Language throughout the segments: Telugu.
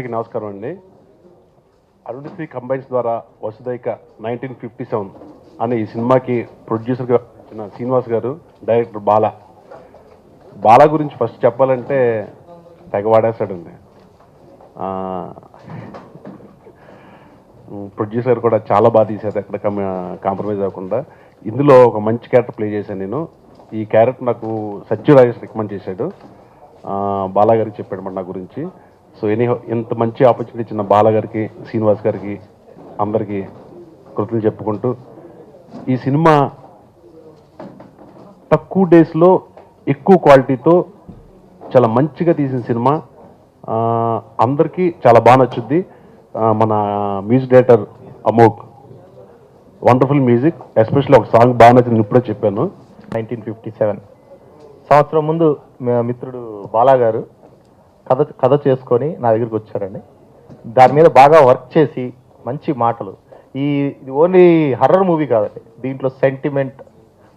అందరికీ నమస్కారం అండి. అరుణశ్రీ కంబైన్స్ ద్వారా వసుదైక 1957 అనే ఈ సినిమాకి ప్రొడ్యూసర్గా వచ్చిన శ్రీనివాస్ గారు, డైరెక్టర్ బాలా గురించి ఫస్ట్ చెప్పాలంటే తెగవాడేస్తాడండి. ప్రొడ్యూసర్ కూడా చాలా బాగా తీశారు, ఎక్కడ కాంప్రమైజ్ అవ్వకుండా. ఇందులో ఒక మంచి క్యారెక్టర్ ప్లే చేశాను నేను. ఈ క్యారెక్టర్ నాకు సత్య రాజేష్ రికమెండ్ చేశాడు. బాలా గారికి చెప్పాడు నా గురించి. సో ఎనీహో, ఇంత మంచి ఆపర్చునిటీ ఇచ్చిన బాలా గారికి, శ్రీనివాస్ గారికి అందరికీ కృతజ్ఞతలు చెప్పుకుంటూ, ఈ సినిమా తక్కువ డేస్లో ఎక్కువ క్వాలిటీతో చాలా మంచిగా తీసిన సినిమా. అందరికీ చాలా బాగా నచ్చుద్ది. మన music director Amogh, wonderful music. Especially ఒక సాంగ్ బాగా నచ్చింది, ఇప్పుడే చెప్పాను. 1957 సంవత్సరం ముందు మిత్రుడు బాలా గారు కథ చేసుకొని నా దగ్గరికి వచ్చారండి. దాని మీద బాగా వర్క్ చేసి మంచి మాటలు. ఇది ఓన్లీ హర్రర్ మూవీ కాదండి, దీంట్లో సెంటిమెంట్,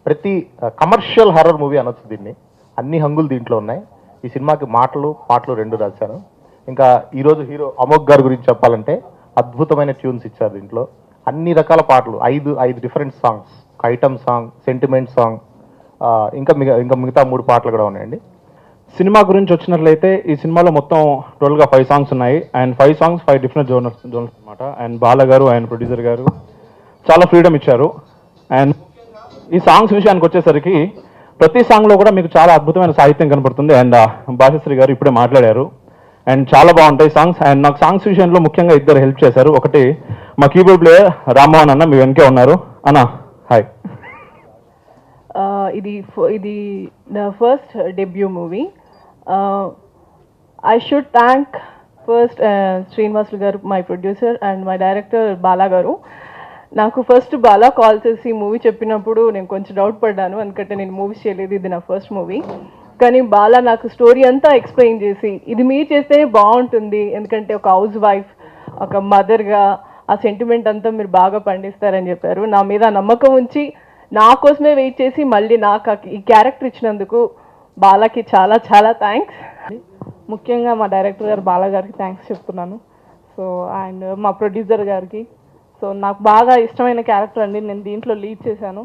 ప్రతి కమర్షియల్ హర్రర్ మూవీ అనొచ్చు దీన్ని. అన్ని హంగులు దీంట్లో ఉన్నాయి. ఈ సినిమాకి పాటలు రెండు రాశాను. ఇంకా ఈరోజు హీరో అమోఘ్ గారి గురించి చెప్పాలంటే అద్భుతమైన ట్యూన్స్ ఇచ్చారు దీంట్లో. అన్ని రకాల పాటలు, ఐదు different songs, item song, sentiment song, ఇంకా మిగతా 3 పాటలు కూడా ఉన్నాయండి. సినిమా గురించి వచ్చినట్లయితే ఈ సినిమాలో మొత్తం టోటల్గా 5 సాంగ్స్ ఉన్నాయి. అండ్ 5 సాంగ్స్ 5 డిఫరెంట్ జోనర్స్ అనమాట. అండ్ బాలా గారు, ఆయన ప్రొడ్యూసర్ గారు చాలా ఫ్రీడమ్ ఇచ్చారు. అండ్ ఈ సాంగ్స్ విషయానికి వచ్చేసరికి ప్రతి సాంగ్లో కూడా మీకు చాలా అద్భుతమైన సాహిత్యం కనపడుతుంది. అండ్ భాషశ్రీ గారు ఇప్పుడే మాట్లాడారు. అండ్ చాలా బాగుంటాయి సాంగ్స్. అండ్ నాకు సాంగ్స్ విషయంలో ముఖ్యంగా ఇద్దరు హెల్ప్ చేశారు. ఒకటి మా కీబోర్డ్ ప్లేయర్ రామ్మోహన్ అన్న, మీ వెనకే ఉన్నారు అన్న. హాయ్. ఇది the first debut movie. I should thank first Srinivas garu, my producer, and my director Bala garu. నాకు ఫస్ట్ బాలా కాల్ చేసి మూవీ చెప్పినప్పుడు నేను కొంచెం డౌట్ పడ్డాను, ఎందుకంటే నేను మూవీస్ చేయలేదు, ఇది నా ఫస్ట్ మూవీ. కానీ బాలా నాకు స్టోరీ అంతా ఎక్స్ప్లెయిన్ చేసి, ఇది మీరు చేస్తేనే బాగుంటుంది, ఎందుకంటే ఒక హౌస్ వైఫ్, ఒక మదర్గా ఆ సెంటిమెంట్ అంతా మీరు బాగా పండిస్తారని చెప్పారు. నా మీద నమ్మకం ఉంచి నా కోసమే వెయిట్ చేసి మళ్ళీ నాకు ఈ క్యారెక్టర్ ఇచ్చినందుకు బాలాకి చాలా చాలా థ్యాంక్స్. ముఖ్యంగా మా డైరెక్టర్ గారు బాలా గారికి థ్యాంక్స్ చెప్తున్నాను. సో అండ్ మా ప్రొడ్యూసర్ గారికి. సో నాకు బాగా ఇష్టమైన క్యారెక్టర్ అండి, నేను దీంట్లో లీడ్ చేశాను.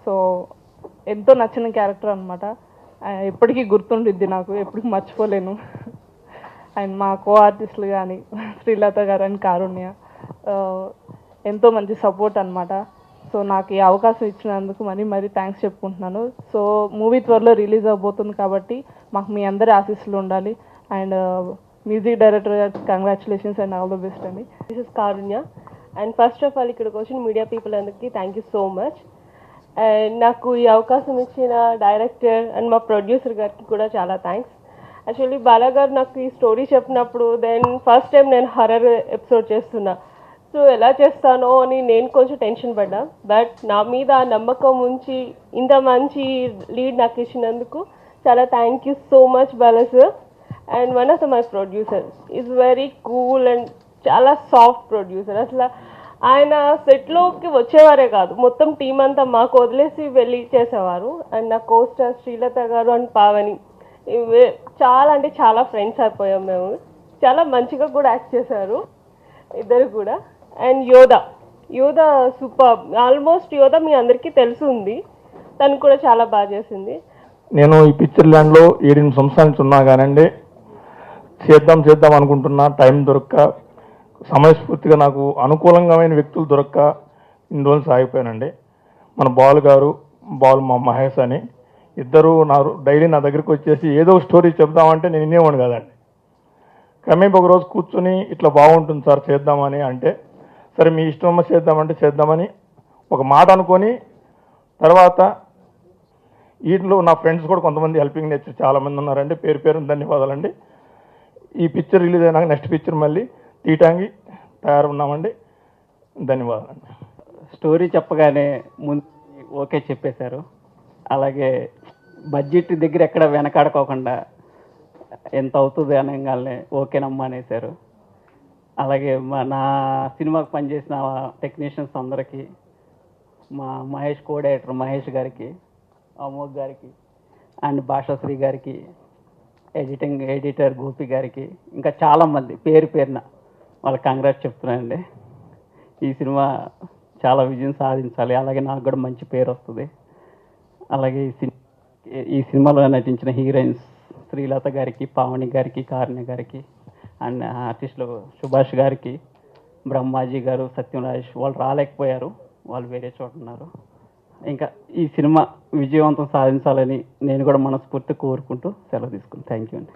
సో ఎంతో నచ్చిన క్యారెక్టర్ అనమాట. ఎప్పటికీ గుర్తుండిద్ది నాకు, ఎప్పటికీ మర్చిపోలేను. అండ్ మా కో ఆర్టిస్టులు కానీ శ్రీలత గారు అండ్ కారుణ్య ఎంతో మంచి సపోర్ట్ అనమాట. సో నాకు ఈ అవకాశం ఇచ్చినందుకు మరీ థ్యాంక్స్ చెప్పుకుంటున్నాను. సో మూవీ త్వరలో రిలీజ్ అవబోతుంది కాబట్టి మాకు మీ అందరి ఆశీస్సులు ఉండాలి. అండ్ మ్యూజిక్ డైరెక్టర్ గారికి congratulations and all the best అండి. This is Karunya. And first of all ఇక్కడికి వచ్చిన మీడియా పీపుల్ అందరికీ thank you so much. And నాకు ఈ అవకాశం ఇచ్చిన డైరెక్టర్ అండ్ మా ప్రొడ్యూసర్ గారికి కూడా చాలా థ్యాంక్స్. యాక్చువల్లీ బాలా గారు నాకు ఈ స్టోరీ చెప్పినప్పుడు ఫస్ట్ టైం నేను హర్రర్ ఎపిసోడ్ చేస్తున్నా. సో ఎలా చేస్తానో అని నేను కొంచెం టెన్షన్ పడ్డా. బట్ నా మీద నమ్మకం ఉంచి ఇంత మంచి లీడ్ నాకు ఇచ్చినందుకు చాలా thank you so much Bala sir. And one of my producer is very cool and చాలా సాఫ్ట్ ప్రొడ్యూసర్. అసలు ఆయన సెట్లోకి వచ్చేవారే కాదు, మొత్తం టీం అంతా మాకు వదిలేసి వెళ్ళి చేసేవారు. అండ్ నా కోస్టర్ శ్రీలత గారు అండ్ పావని చాలా అంటే చాలా ఫ్రెండ్స్ అయిపోయాం మేము. చాలా మంచిగా కూడా యాక్ట్ చేశారు ఇద్దరు కూడా. అండ్ యోధ సూపర్. ఆల్మోస్ట్ యోధ మీ అందరికీ తెలుసుంది, తను కూడా చాలా బాగా చేసింది. నేను ఈ పిక్చర్ ల్యాండ్లో 7 సంవత్సరాల నుంచి ఉన్నా కానండి, చేద్దాం అనుకుంటున్నా, టైం దొరక్క, సమయస్ఫూర్తిగా నాకు అనుకూలంగా వ్యక్తులు దొరక్క ఇన్ని రోజులు సాగిపోయానండి. మన బాలు మా మహేష్ అని ఇద్దరు డైలీ నా దగ్గరికి వచ్చేసి ఏదో స్టోరీ చెప్దామంటే నేను వినేవాడు కదండి. క్రమేపీ ఒకరోజు కూర్చొని ఇట్లా బాగుంటుంది సార్ చేద్దామని అంటే, సరే మీ ఇష్టం చేద్దామంటే చేద్దామని ఒక మాట అనుకొని, తర్వాత వీటిలో నా ఫ్రెండ్స్ కూడా కొంతమంది హెల్పింగ్ నేచర్ చాలామంది ఉన్నారండి. పేరు ధన్యవాదాలండి. ఈ పిక్చర్ రిలీజ్ అయినాక నెక్స్ట్ పిక్చర్ మళ్ళీ తీయటానికి తయారున్నామండి. ధన్యవాదాలండి. స్టోరీ చెప్పగానే ముందు ఓకే చెప్పేశారు. అలాగే బడ్జెట్ దగ్గర ఎక్కడ వెనకాడుకోకుండా ఎంత అవుతుంది అనగానే ఓకేనమ్మా అనేసారు. అలాగే నా సినిమాకి పనిచేసిన టెక్నీషియన్స్ అందరికీ, మా మహేష్ కో డైరెక్టర్ మహేష్ గారికి, అమోఘ్ గారికి అండ్ భాషాశ్రీ గారికి ఎడిటర్ గోపి గారికి, ఇంకా చాలామంది పేరు పేరున వాళ్ళకి కంగ్రాట్స్ చెప్తున్నానండి. ఈ సినిమా చాలా విజయం సాధించాలి, అలాగే నాకు కూడా మంచి పేరు వస్తుంది. అలాగే ఈ సినిమాలో నటించిన హీరోయిన్స్ శ్రీలత గారికి, పావని గారికి, కారుణ్య గారికి, అండ్ ఆర్టిస్టులు సుభాష్ గారికి, బ్రహ్మాజీ గారు, సత్యరాజ్ వాళ్ళు రాలేకపోయారు, వాళ్ళు వేరే చోట ఉన్నారు. ఇంకా ఈ సినిమా విజయవంతం సాధించాలని నేను కూడా మనస్ఫూర్తి కోరుకుంటూ సెలవు తీసుకున్నాను. థ్యాంక్ యూ అండి.